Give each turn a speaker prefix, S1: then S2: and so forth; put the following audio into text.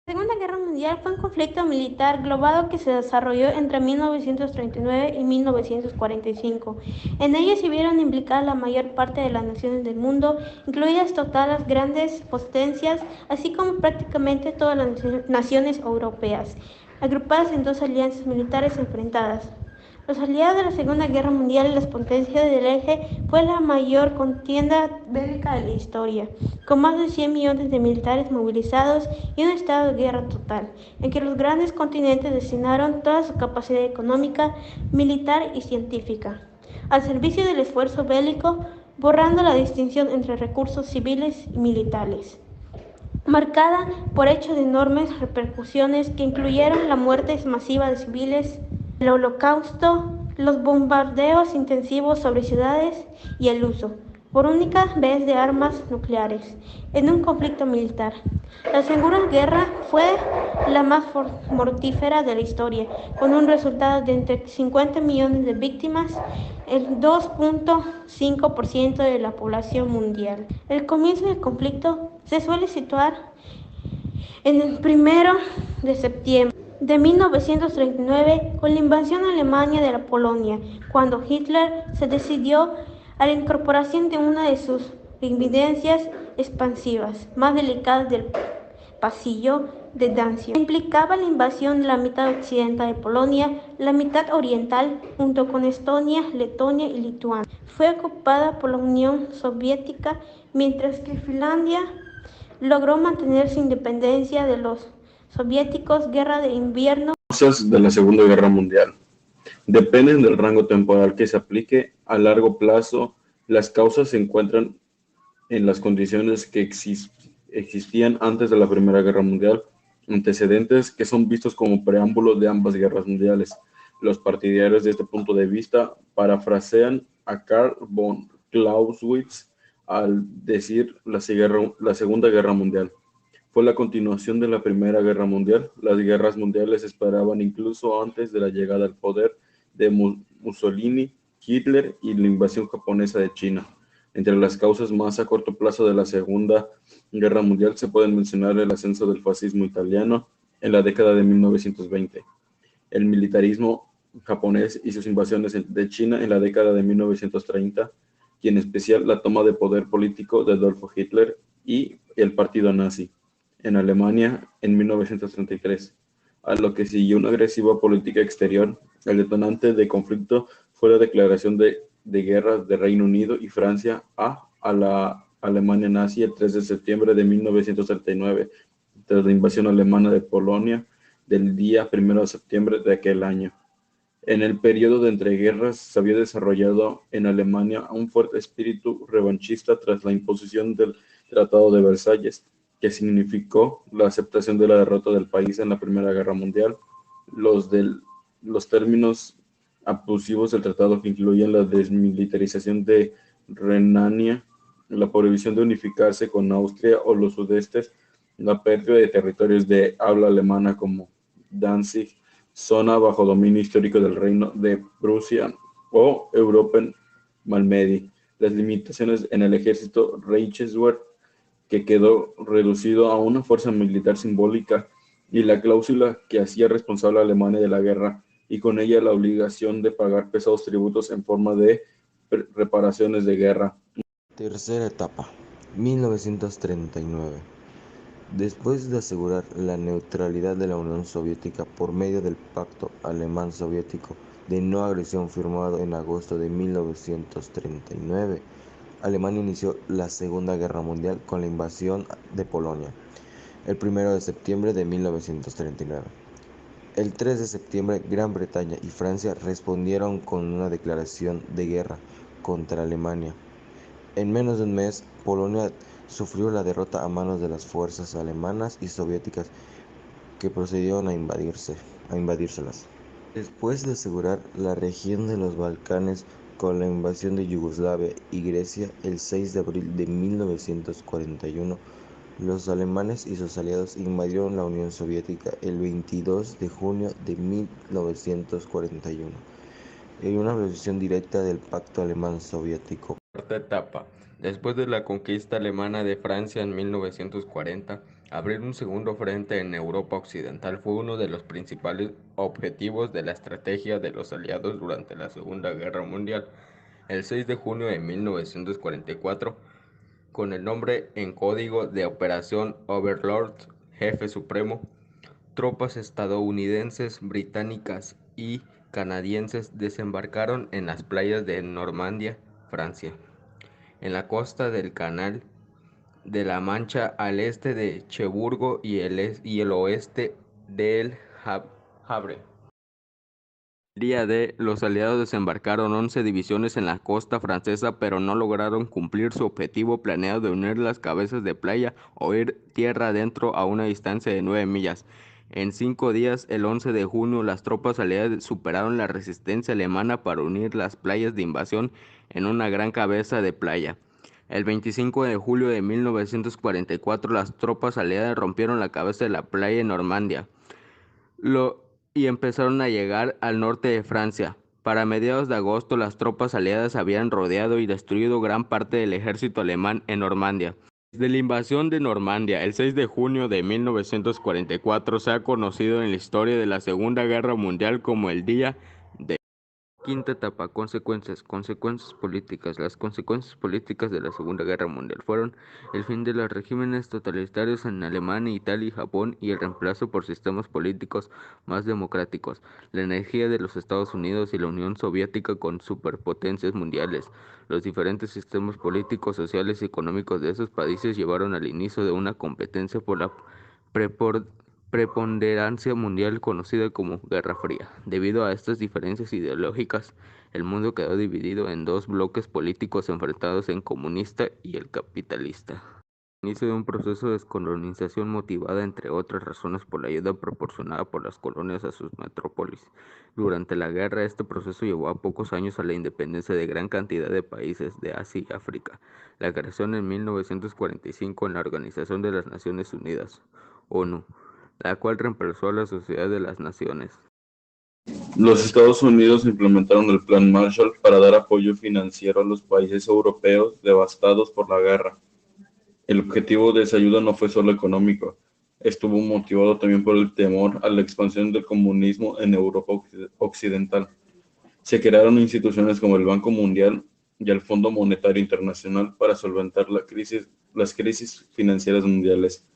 S1: La Segunda Guerra Mundial fue un conflicto militar global que se desarrolló entre 1939 y 1945. En ella se vieron implicadas la mayor parte de las naciones del mundo, incluidas todas las grandes potencias, así como prácticamente todas las naciones europeas, agrupadas en dos alianzas militares enfrentadas. Los aliados de la Segunda Guerra Mundial y las potencias del eje fue la mayor contienda bélica de la historia, con más de 100 millones de militares movilizados y un estado de guerra total, en que los grandes continentes destinaron toda su capacidad económica, militar y científica al servicio del esfuerzo bélico, borrando la distinción entre recursos civiles y militares, marcada por hechos de enormes repercusiones que incluyeron la muerte masiva de civiles, el holocausto, los bombardeos intensivos sobre ciudades y el uso, por única vez, de armas nucleares en un conflicto militar. La Segunda Guerra fue la más mortífera de la historia, con un resultado de entre 50 millones de víctimas, el 2.5% de la población mundial. El comienzo del conflicto se suele situar en el 1 de septiembre de 1939, con la invasión alemana de la Polonia, cuando Hitler se decidió a la incorporación de una de sus evidencias expansivas más delicadas del pasillo de Danzig. Implicaba la invasión de la mitad occidental de Polonia, la mitad oriental, junto con Estonia, Letonia y Lituania. Fue ocupada por la Unión Soviética, mientras que Finlandia logró mantener su independencia de los soviéticos. Guerra de invierno.
S2: Causas de la Segunda Guerra Mundial. Dependen del rango temporal que se aplique. A largo plazo, las causas se encuentran en las condiciones que existían antes de la Primera Guerra Mundial, antecedentes que son vistos como preámbulo de ambas guerras mundiales. Los partidarios de este punto de vista parafrasean a Karl von Clausewitz al decir la Segunda Guerra Mundial fue la continuación de la Primera Guerra Mundial. Las guerras mundiales se esperaban incluso antes de la llegada al poder de Mussolini, Hitler y la invasión japonesa de China. Entre las causas más a corto plazo de la Segunda Guerra Mundial se pueden mencionar el ascenso del fascismo italiano en la década de 1920, el militarismo japonés y sus invasiones de China en la década de 1930, y en especial la toma de poder político de Adolf Hitler y el partido nazi en Alemania en 1933, a lo que siguió una agresiva política exterior. El detonante de conflicto fue la declaración de guerra de Reino Unido y Francia a la Alemania nazi el 3 de septiembre de 1939, tras la invasión alemana de Polonia del día 1 de septiembre de aquel año. En el periodo de entreguerras se había desarrollado en Alemania un fuerte espíritu revanchista tras la imposición del Tratado de Versalles, que significó la aceptación de la derrota del país en la Primera Guerra Mundial. Los términos abusivos del tratado, que incluían la desmilitarización de Renania, la prohibición de unificarse con Austria o los sudestes, la pérdida de territorios de habla alemana como Danzig, zona bajo dominio histórico del Reino de Prusia o Europa Malmedy, las limitaciones en el ejército Reichswehr, que quedó reducido a una fuerza militar simbólica, y la cláusula que hacía responsable a Alemania de la guerra, y con ella la obligación de pagar pesados tributos en forma de reparaciones de guerra.
S3: Tercera etapa, 1939. Después de asegurar la neutralidad de la Unión Soviética por medio del Pacto Alemán-Soviético de no agresión firmado en agosto de 1939, Alemania inició la Segunda Guerra Mundial con la invasión de Polonia, el 1 de septiembre de 1939. El 3 de septiembre, Gran Bretaña y Francia respondieron con una declaración de guerra contra Alemania. En menos de un mes, Polonia sufrió la derrota a manos de las fuerzas alemanas y soviéticas que procedieron a invadírselas. Después de asegurar la región de los Balcanes con la invasión de Yugoslavia y Grecia el 6 de abril de 1941, los alemanes y sus aliados invadieron la Unión Soviética el 22 de junio de 1941, en una violación directa del Pacto Alemán-Soviético.
S2: Cuarta etapa,
S3: Después de la conquista alemana de Francia en 1940, abrir un segundo frente en Europa Occidental fue uno de los principales objetivos de la estrategia de los aliados durante la Segunda Guerra Mundial. El 6 de junio de 1944, con el nombre en código de Operación Overlord, Jefe Supremo, tropas estadounidenses, británicas y canadienses desembarcaron en las playas de Normandía, Francia, en la costa del Canal de la Mancha al este de Cherburgo y el oeste del Havre. El día D, los aliados desembarcaron 11 divisiones en la costa francesa, pero no lograron cumplir su objetivo planeado de unir las cabezas de playa o ir tierra adentro a una distancia de 9 millas. En 5 días, el 11 de junio, las tropas aliadas superaron la resistencia alemana para unir las playas de invasión en una gran cabeza de playa. El 25 de julio de 1944, las tropas aliadas rompieron la cabeza de la playa en Normandía y empezaron a llegar al norte de Francia. Para mediados de agosto, las tropas aliadas habían rodeado y destruido gran parte del ejército alemán en Normandía. Desde la invasión de Normandía, el 6 de junio de 1944, se ha conocido en la historia de la Segunda Guerra Mundial como el Día de Quinta etapa, consecuencias políticas. Las consecuencias políticas de la Segunda Guerra Mundial fueron el fin de los regímenes totalitarios en Alemania, Italia y Japón y el reemplazo por sistemas políticos más democráticos. La energía de los Estados Unidos y la Unión Soviética con superpotencias mundiales. Los diferentes sistemas políticos, sociales y económicos de esos países llevaron al inicio de una competencia por la preponderancia mundial conocida como Guerra Fría. Debido a estas diferencias ideológicas, el mundo quedó dividido en dos bloques políticos enfrentados, el comunista y el capitalista. Inicio de un proceso de descolonización motivada, entre otras razones, por la ayuda proporcionada por las colonias a sus metrópolis. Durante la guerra, este proceso llevó a pocos años a la independencia de gran cantidad de países de Asia y África. La creación en 1945 en la Organización de las Naciones Unidas, ONU, la cual reemplazó a la Sociedad de las Naciones.
S2: Los Estados Unidos implementaron el Plan Marshall para dar apoyo financiero a los países europeos devastados por la guerra. El objetivo de esa ayuda no fue solo económico, estuvo motivado también por el temor a la expansión del comunismo en Europa Occidental. Se crearon instituciones como el Banco Mundial y el Fondo Monetario Internacional para solventar las crisis financieras mundiales.